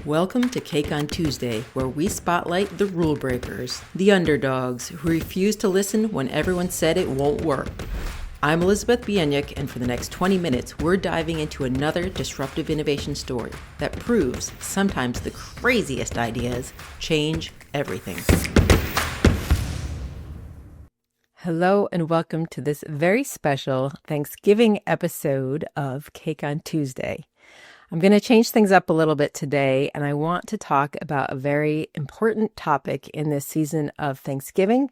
Welcome to Cake on Tuesday, where we spotlight the rule breakers, the underdogs who refuse to listen when everyone said it won't work. I'm Elizabeth Bieniek, and for the next 20 minutes, we're diving into another disruptive innovation story that proves sometimes the craziest ideas change everything. Hello, and welcome to this very special Thanksgiving episode of Cake on Tuesday. I'm going to change things up a little bit today, and I want to talk about a very important topic in this season of Thanksgiving,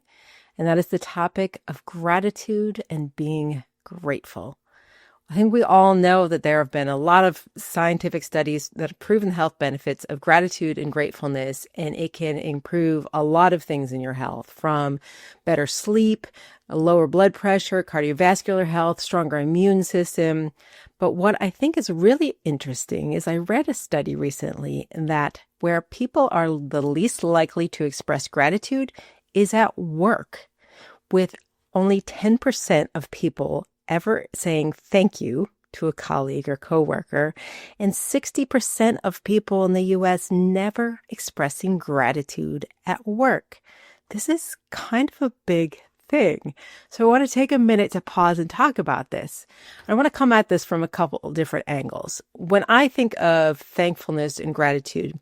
and that is the topic of gratitude and being grateful. I think we all know that there have been a lot of scientific studies that have proven the health benefits of gratitude and gratefulness, and it can improve a lot of things in your health, from better sleep, lower blood pressure, cardiovascular health, stronger immune system. But what I think is really interesting is I read a study recently that where people are the least likely to express gratitude is at work, with only 10% of people ever saying thank you to a colleague or coworker, and 60% of people in the U.S. never expressing gratitude at work. This is kind of a big thing. So I want to take a minute to pause and talk about this. I want to come at this from a couple of different angles. When I think of thankfulness and gratitude,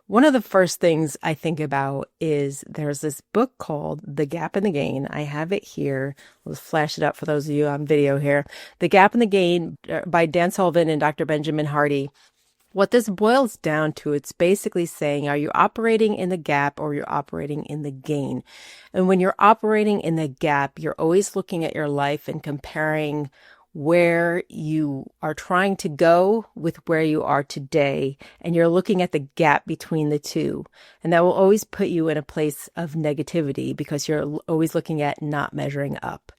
one of the first things I think about is there's this book called The Gap and the Gain. I have it here. Let's flash it up for those of you on video here. The Gap and the Gain by Dan Sullivan and Dr. Benjamin Hardy. What this boils down to, it's basically saying, are you operating in the gap or you're operating in the gain? And when you're operating in the gap, you're always looking at your life and comparing where you are trying to go with where you are today, and you're looking at the gap between the two. And that will always put you in a place of negativity because you're always looking at not measuring up.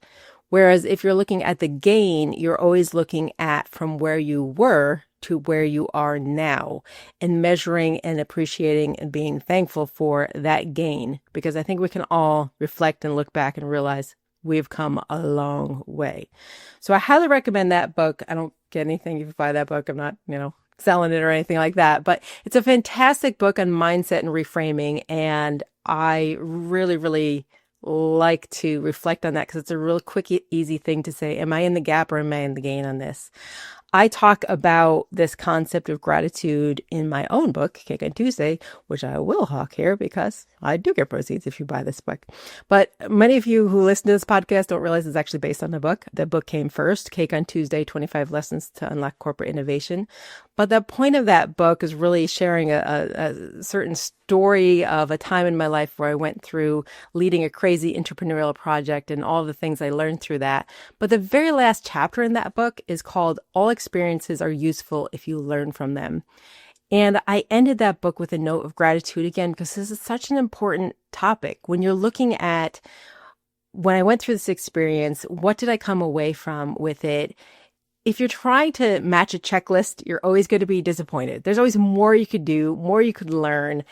Whereas if you're looking at the gain, you're always looking at from where you were to where you are now, and measuring and appreciating and being thankful for that gain. Because I think we can all reflect and look back and realize we've come a long way. So I highly recommend that book. I don't get anything if you buy that book. I'm not, selling it or anything like that, but it's a fantastic book on mindset and reframing. And I really, really like to reflect on that because it's a real quick, easy thing to say. Am I in the gap or am I in the gain on this? I talk about this concept of gratitude in my own book, Cake on Tuesday, which I will hawk here because I do get proceeds if you buy this book. But many of you who listen to this podcast don't realize it's actually based on the book. The book came first, Cake on Tuesday, 25 Lessons to Unlock Corporate Innovation. But the point of that book is really sharing a certain story of a time in my life where I went through leading a crazy entrepreneurial project and all the things I learned through that. But the very last chapter in that book is called All Experiences Are Useful If You Learn From Them. And I ended that book with a note of gratitude again, because this is such an important topic. When you're looking at, when I went through this experience, what did I come away from with it? If you're trying to match a checklist, you're always going to be disappointed. There's always more you could do, more you could learn.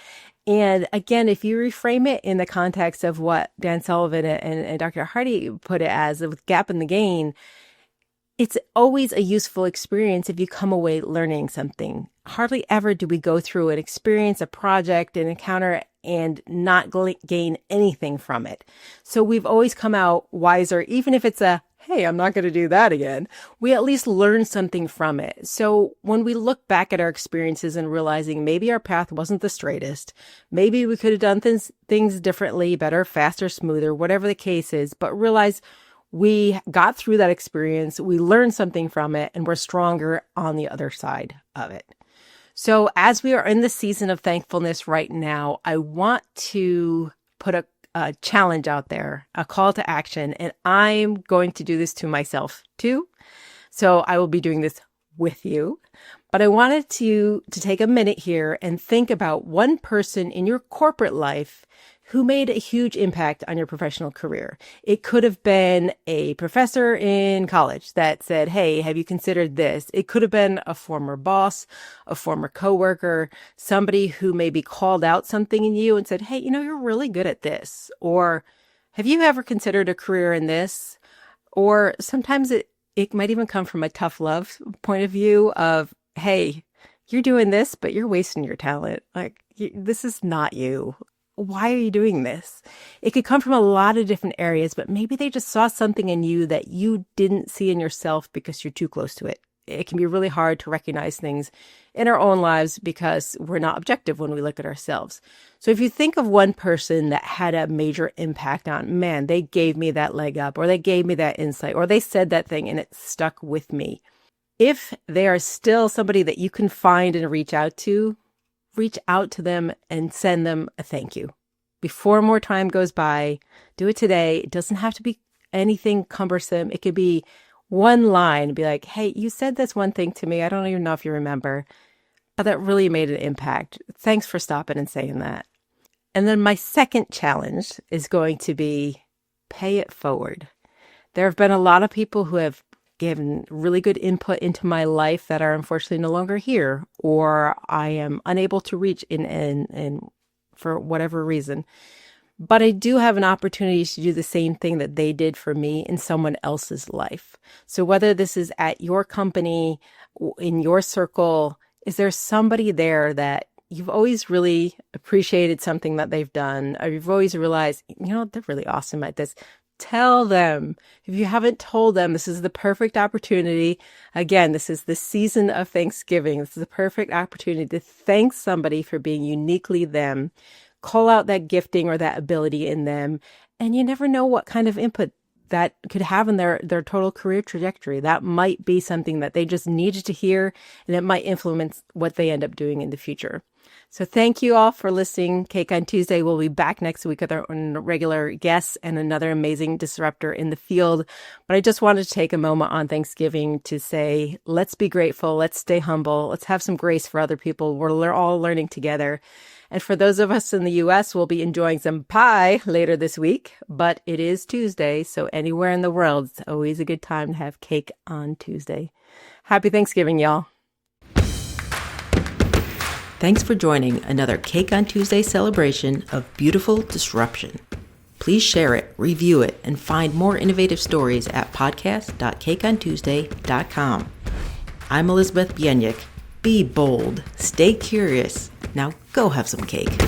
And again, if you reframe it in the context of what Dan Sullivan and Dr. Hardy put it as, with gap and the gain, it's always a useful experience if you come away learning something. Hardly ever do we go through an experience, a project, an encounter, and not gain anything from it. So we've always come out wiser, even if it's a, hey, I'm not going to do that again. We at least learn something from it. So when we look back at our experiences and realizing maybe our path wasn't the straightest, maybe we could have done things differently, better, faster, smoother, whatever the case is, but realize we got through that experience, we learned something from it, and we're stronger on the other side of it. So as we are in the season of thankfulness right now, I want to put a challenge out there, a call to action, and I'm going to do this to myself too. So I will be doing this with you. But I wanted to take a minute here and think about one person in your corporate life who made a huge impact on your professional career. It could have been a professor in college that said, hey, have you considered this? It could have been a former boss, a former coworker, somebody who maybe called out something in you and said, hey, you're really good at this. Or have you ever considered a career in this? Or sometimes it might even come from a tough love point of view of, hey, you're doing this, but you're wasting your talent. Like, this is not you. Why are you doing this? It could come from a lot of different areas, but maybe they just saw something in you that you didn't see in yourself because you're too close to it. It can be really hard to recognize things in our own lives because we're not objective when we look at ourselves. So if you think of one person that had a major impact on, man, they gave me that leg up, or they gave me that insight, or they said that thing and it stuck with me. If they are still somebody that you can find and reach out to them and send them a thank you. Before more time goes by, do it today. It doesn't have to be anything cumbersome. It could be one line, be like, hey, you said this one thing to me. I don't even know if you remember, but that really made an impact. Thanks for stopping and saying that. And then my second challenge is going to be pay it forward. There have been a lot of people who have given really good input into my life that are unfortunately no longer here, or I am unable to reach in for whatever reason. But I do have an opportunity to do the same thing that they did for me in someone else's life. So whether this is at your company, in your circle, is there somebody there that you've always really appreciated something that they've done, or you've always realized, they're really awesome at this? Tell them. If you haven't told them, this is the perfect opportunity. Again, this is the season of Thanksgiving. This is the perfect opportunity to thank somebody for being uniquely them. Call out that gifting or that ability in them. And you never know what kind of input that could have in their total career trajectory. That might be something that they just needed to hear, and it might influence what they end up doing in the future. So thank you all for listening. Cake on Tuesday. We'll be back next week with our regular guests and another amazing disruptor in the field. But I just wanted to take a moment on Thanksgiving to say, let's be grateful. Let's stay humble. Let's have some grace for other people. We're all learning together. And for those of us in the U.S., we'll be enjoying some pie later this week. But it is Tuesday, so anywhere in the world, it's always a good time to have cake on Tuesday. Happy Thanksgiving, y'all. Thanks for joining another Cake on Tuesday celebration of beautiful disruption. Please share it, review it, and find more innovative stories at podcast.cakeontuesday.com. I'm Elizabeth Bieniek. Be bold, stay curious. Now go have some cake.